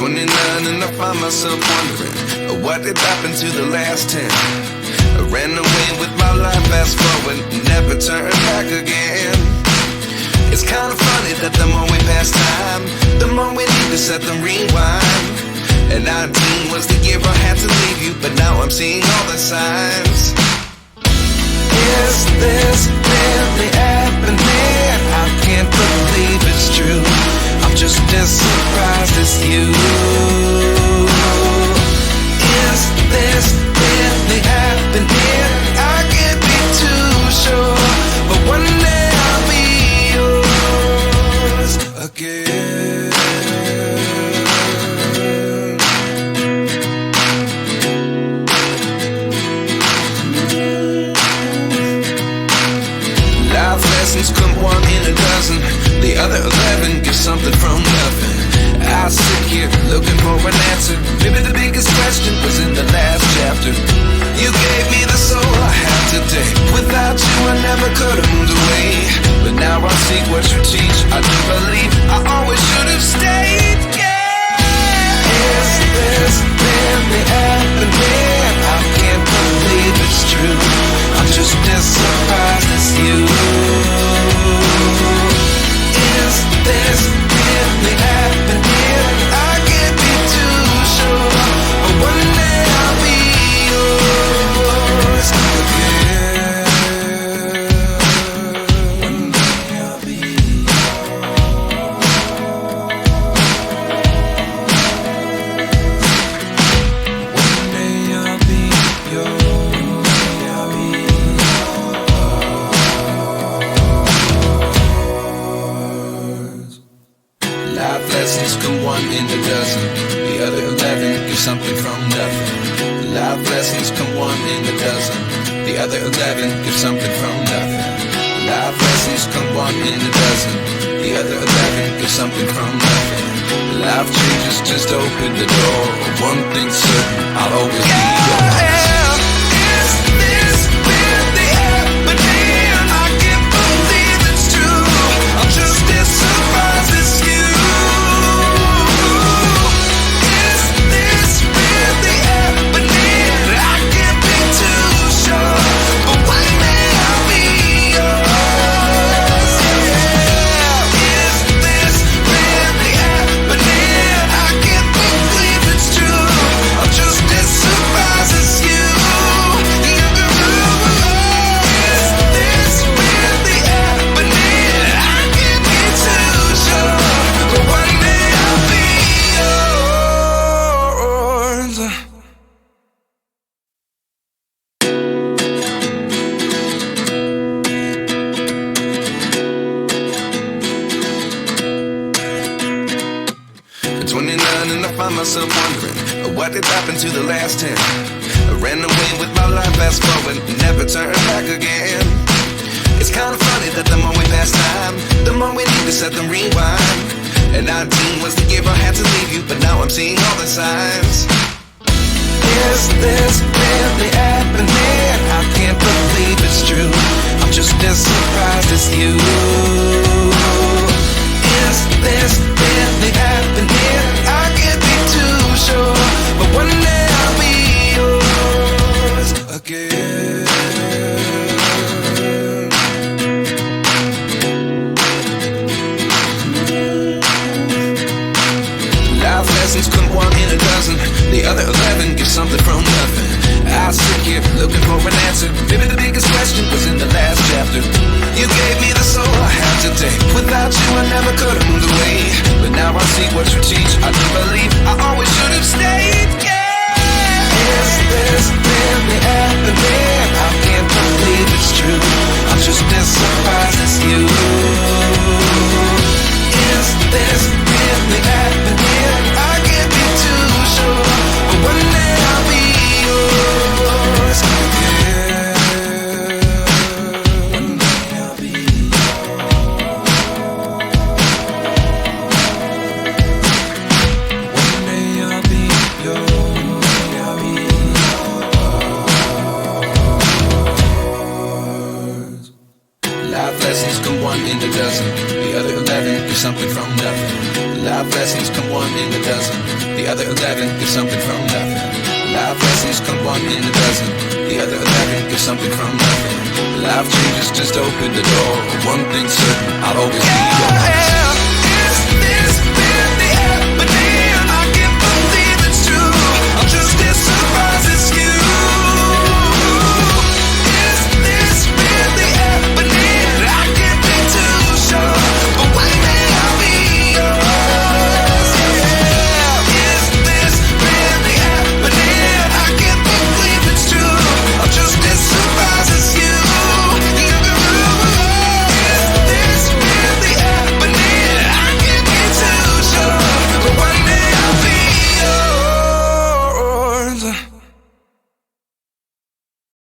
29 and I find myself wondering, what did happen to the last 10? I ran away with my life, fast forward, never turn back again. It's kind of funny that the more we pass time, the more we need to set them rewind. And 19 was the year I had to leave you, but now I'm seeing all the signs. Is this really happening? I can't believe it's true. I'm just as surprised as you. Is this really happening? I can't be too sure, but one day I'll be yours again. Life lessons come one in a dozen, the other 11 give something from nothing. I sit here looking for an answer. Maybe the biggest question was in the last chapter. You gave me the soul I have today. Without you I never could have moved away. But now I see what you teach. I do believe I always should have stayed. Yeah. Is this really happening? I can't believe it's true. I'm just as surprised as you. Is this really happening? I can't be too sure, but one day I'll be yours again. One day I'll be One day I'll be yours. Life lessons come one in a dozen, the other 11 give something from nothing. Life lessons come one in a dozen, the other 11 give something from nothing. Life lessons come one in a dozen, the other 11 give something from nothing. Life changes just open the door. One thing's certain, I'll always be yours. Is this really happening? I can't believe it's true. I'm just as surprised as you. Is this really happening? I can't be too sure, but one day I'll be yours. Yeah. Is this really happening? I can't believe it's true. I'm just as surprised as you. Is this really happening? I can't be too sure, but one day I'll be yours. 29 and I find myself wondering, what did happen to the last 10? I ran away with my life, fast forward, never turn back again. It's kind of funny that the more we pass time, the more we need to set them rewind. And 19 was the year I had to leave you, but now I'm seeing all the signs. Is this really happening? I can't believe it's true. I'm just as surprised as you. Is this really happening? I can't be too sure, but one day I'll be yours again. Life lessons come one in a dozen, the other 11 give something from nothing. I sit here looking for an answer. Maybe the biggest question was in the last chapter. You gave me the soul I have today. Without you I never could have moved away. But now I see what you teach. I do believe I always should have stayed. Yeah. Is this really happening? I can't believe it's true. I'm just as surprised as you. Is this really happening? I can't be too sure, but one day I'll be yours again. One day I'll be One day I'll be yours. Life lessons come one in a dozen, the other something from nothing. Life lessons come one in a dozen. The other 11 give something from nothing. Life lessons come one in a dozen. The other 11 give something from nothing. Life changes just open the door. One thing's certain, I'll always be yours.